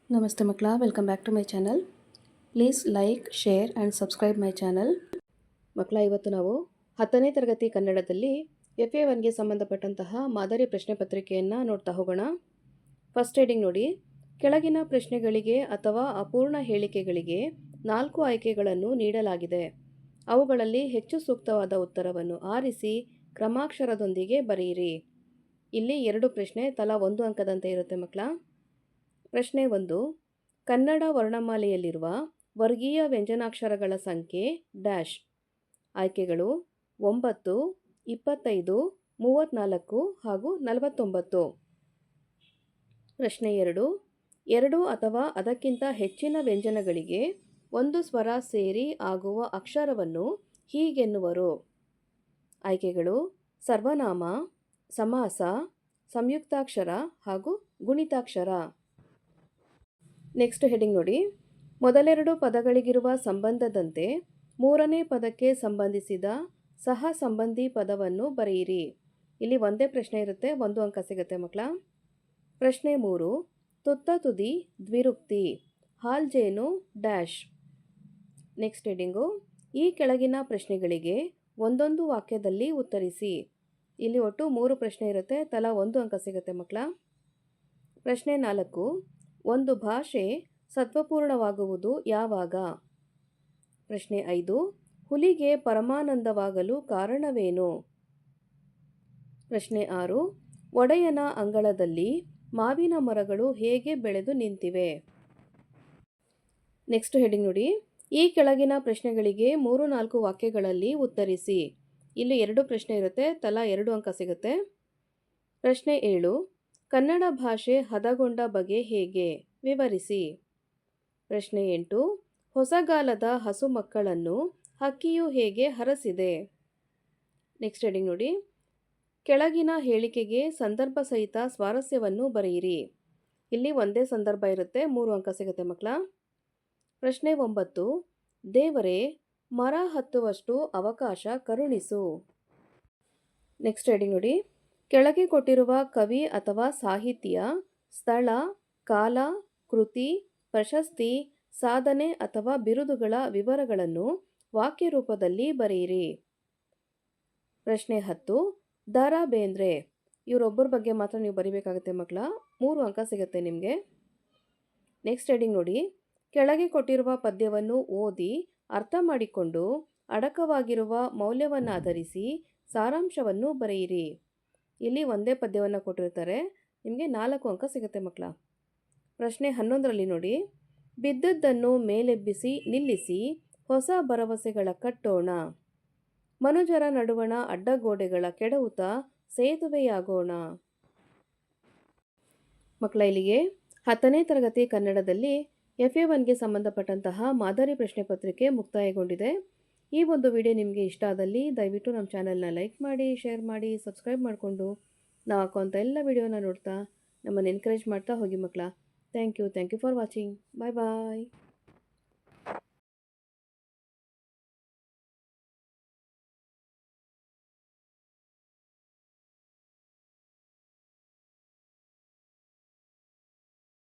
ನಮಸ್ತೆ ಮಕ್ಕಳ, welcome back to my channel. Please like, share and subscribe my channel. ಮಕ್ಕಳ, ಇವತ್ತು ನಾವು 10ನೇ ತರಗತಿ ಕನ್ನಡದಲ್ಲಿ FA1ಗೆ ಸಂಬಂಧಪಟ್ಟಂತಹ ಮಾದರಿ ಪ್ರಶ್ನೆ ಪತ್ರಿಕೆಯನ್ನು ನೋಡ್ತಾ ಹೋಗೋಣ. ಫಸ್ಟ್ ಹೆಡಿಂಗ್ ನೋಡಿ. ಕೆಳಗಿನ ಪ್ರಶ್ನೆಗಳಿಗೆ ಅಥವಾ ಅಪೂರ್ಣ ಹೇಳಿಕೆಗಳಿಗೆ 4 ಆಯ್ಕೆಗಳನ್ನು ನೀಡಲಾಗಿದೆ. ಅವುಗಳಲ್ಲಿ ಹೆಚ್ಚು ಸೂಕ್ತವಾದ ಉತ್ತರವನ್ನು ಆರಿಸಿ ಕ್ರಮಾಕ್ಷರದೊಂದಿಗೆ ಬರೆಯಿರಿ. ಇಲ್ಲಿ 2 ಪ್ರಶ್ನೆ, ತಲಾ 1 ಅಂಕದಂತೆ ಇರುತ್ತೆ ಮಕ್ಕಳ. ಪ್ರಶ್ನೆ 1. ಕನ್ನಡ ವರ್ಣಮಾಲೆಯಲ್ಲಿರುವ ವರ್ಗೀಯ ವ್ಯಂಜನಾಕ್ಷರಗಳ ಸಂಖ್ಯೆ ಡ್ಯಾಶ್. ಆಯ್ಕೆಗಳು 9, 25, 34 ಹಾಗೂ 49. ಪ್ರಶ್ನೆ 2. 2 ಅಥವಾ ಅದಕ್ಕಿಂತ ಹೆಚ್ಚಿನ ವ್ಯಂಜನಗಳಿಗೆ ಒಂದು ಸ್ವರ ಸೇರಿ ಆಗುವ ಅಕ್ಷರವನ್ನು ಹೀಗೆನ್ನುವರು. ಆಯ್ಕೆಗಳು ಸರ್ವನಾಮ, ಸಮಾಸ, ಸಂಯುಕ್ತಾಕ್ಷರ ಹಾಗೂ ಗುಣಿತಾಕ್ಷರ. ನೆಕ್ಸ್ಟ್ ಹೆಡಿಂಗ್ ನೋಡಿ. ಮೊದಲೆರಡು ಪದಗಳಿಗಿರುವ ಸಂಬಂಧದಂತೆ ಮೂರನೇ ಪದಕ್ಕೆ ಸಂಬಂಧಿಸಿದ ಸಹ ಸಂಬಂಧಿ ಪದವನ್ನು ಬರೆಯಿರಿ. ಇಲ್ಲಿ ಒಂದೇ ಪ್ರಶ್ನೆ ಇರುತ್ತೆ, 1 ಅಂಕ ಸಿಗುತ್ತೆ ಮಕ್ಕಳ. ಪ್ರಶ್ನೆ 3. ತುತ್ತ ತುದಿ ದ್ವಿರುಕ್ತಿ, ಹಾಲ್ಜೇನು ಡ್ಯಾಶ್. Next heading. ಈ ಕೆಳಗಿನ ಪ್ರಶ್ನೆಗಳಿಗೆ ಒಂದೊಂದು ವಾಕ್ಯದಲ್ಲಿ ಉತ್ತರಿಸಿ. ಇಲ್ಲಿ ಒಟ್ಟು 3 ಪ್ರಶ್ನೆ ಇರುತ್ತೆ, ತಲಾ 1 ಅಂಕ ಸಿಗುತ್ತೆ ಮಕ್ಕಳ. ಪ್ರಶ್ನೆ 4. ಒಂದು ಭಾಷೆ ಸತ್ವಪೂರ್ಣವಾಗುವುದು ಯಾವಾಗ? ಪ್ರಶ್ನೆ 5. ಹುಲಿಗೆ ಪರಮಾನಂದವಾಗಲು ಕಾರಣವೇನು? ಪ್ರಶ್ನೆ 6. ಒಡೆಯನ ಅಂಗಳದಲ್ಲಿ ಮಾವಿನ ಮರಗಳು ಹೇಗೆ ಬೆಳೆದು ನಿಂತಿವೆ? ನೆಕ್ಸ್ಟ್ ಹೆಡಿಂಗ್ ನೋಡಿ. ಈ ಕೆಳಗಿನ ಪ್ರಶ್ನೆಗಳಿಗೆ 3-4 ವಾಕ್ಯಗಳಲ್ಲಿ ಉತ್ತರಿಸಿ. ಇಲ್ಲಿ 2 ಪ್ರಶ್ನೆ ಇರುತ್ತೆ, ತಲಾ 2 ಅಂಕ ಸಿಗುತ್ತೆ. ಪ್ರಶ್ನೆ 7. ಕನ್ನಡ ಭಾಷೆ ಹದಗೊಂಡ ಬಗೆ ಹೇಗೆ? ವಿವರಿಸಿ. ಪ್ರಶ್ನೆ 8. ಹೊಸಗಾಲದ ಹಸು ಮಕ್ಕಳನ್ನು ಹಕ್ಕಿಯು ಹೇಗೆ ಹರಸಿದೆ? ನೆಕ್ಸ್ಟ್ ಹೆಡಿಂಗ್ ನೋಡಿ. ಕೆಳಗಿನ ಹೇಳಿಕೆಗೆ ಸಂದರ್ಭ ಸಹಿತ ಸ್ವಾರಸ್ಯವನ್ನು ಬರೆಯಿರಿ. ಇಲ್ಲಿ ಒಂದೇ ಸಂದರ್ಭ ಇರುತ್ತೆ, 3 ಅಂಕ ಸಿಗುತ್ತೆ ಮಕ್ಕಳ. ಪ್ರಶ್ನೆ 9. ದೇವರೇ, ಮರ ಹತ್ತುವಷ್ಟು ಅವಕಾಶ ಕರುಣಿಸು. ನೆಕ್ಸ್ಟ್ ಹೆಡಿಂಗ್ ನೋಡಿ. ಕೆಳಗೆ ಕೊಟ್ಟಿರುವ ಕವಿ ಅಥವಾ ಸಾಹಿತಿಯ ಸ್ಥಳ, ಕಾಲ, ಕೃತಿ, ಪ್ರಶಸ್ತಿ, ಸಾಧನೆ ಅಥವಾ ಬಿರುದುಗಳ ವಿವರಗಳನ್ನು ವಾಕ್ಯ ರೂಪದಲ್ಲಿ ಬರೆಯಿರಿ. ಪ್ರಶ್ನೆ 10. ದ.ರಾ ಬೇಂದ್ರೆ ಇವರೊಬ್ಬರ ಬಗ್ಗೆ ಮಾತ್ರ ನೀವು ಬರೀಬೇಕಾಗುತ್ತೆ ಮಕ್ಕಳ. 3 ಅಂಕ ಸಿಗುತ್ತೆ ನಿಮಗೆ. ನೆಕ್ಸ್ಟ್ ಹೆಡಿಂಗ್ ನೋಡಿ. ಕೆಳಗೆ ಕೊಟ್ಟಿರುವ ಪದ್ಯವನ್ನು ಓದಿ ಅರ್ಥ ಮಾಡಿಕೊಂಡು ಅಡಕವಾಗಿರುವ ಮೌಲ್ಯವನ್ನಾಧರಿಸಿ ಸಾರಾಂಶವನ್ನು ಬರೆಯಿರಿ. ಇಲ್ಲಿ ಒಂದೇ ಪದ್ಯವನ್ನು ಕೊಟ್ಟಿರ್ತಾರೆ, ನಿಮಗೆ 4 ಅಂಕ ಸಿಗುತ್ತೆ ಮಕ್ಕಳ. ಪ್ರಶ್ನೆ 11ರಲ್ಲಿ ನೋಡಿ. ಬಿದ್ದದ್ದನ್ನು ಮೇಲೆಬ್ಬಿಸಿ ನಿಲ್ಲಿಸಿ ಹೊಸ ಭರವಸೆಗಳ ಕಟ್ಟೋಣ. ಮನುಜರ ನಡುವಣ ಅಡ್ಡಗೋಡೆಗಳ ಕೆಡವುತ್ತ ಸೇತುವೆಯಾಗೋಣ. ಮಕ್ಕಳ, ಇಲ್ಲಿಗೆ 10ನೇ ತರಗತಿ ಕನ್ನಡದಲ್ಲಿ FA1ಗೆ ಸಂಬಂಧಪಟ್ಟಂತಹ ಮಾದರಿ ಪ್ರಶ್ನೆ ಪತ್ರಿಕೆ ಮುಕ್ತಾಯಗೊಂಡಿದೆ. ಈ ಒಂದು ವಿಡಿಯೋ ನಿಮಗೆ ಇಷ್ಟ ಆದಲ್ಲಿ ದಯವಿಟ್ಟು ನಮ್ಮ ಚಾನಲ್ನ ಲೈಕ್ ಮಾಡಿ, ಶೇರ್ ಮಾಡಿ, ಸಬ್ಸ್ಕ್ರೈಬ್ ಮಾಡಿಕೊಂಡು ನಾವು ಹಾಕುವಂಥ ಎಲ್ಲ ವಿಡಿಯೋನ ನೋಡ್ತಾ ನಮ್ಮನ್ನು ಎನ್ಕರೇಜ್ ಮಾಡ್ತಾ ಹೋಗಿ ಮಕ್ಕಳ. Thank you for watching. Bye bye.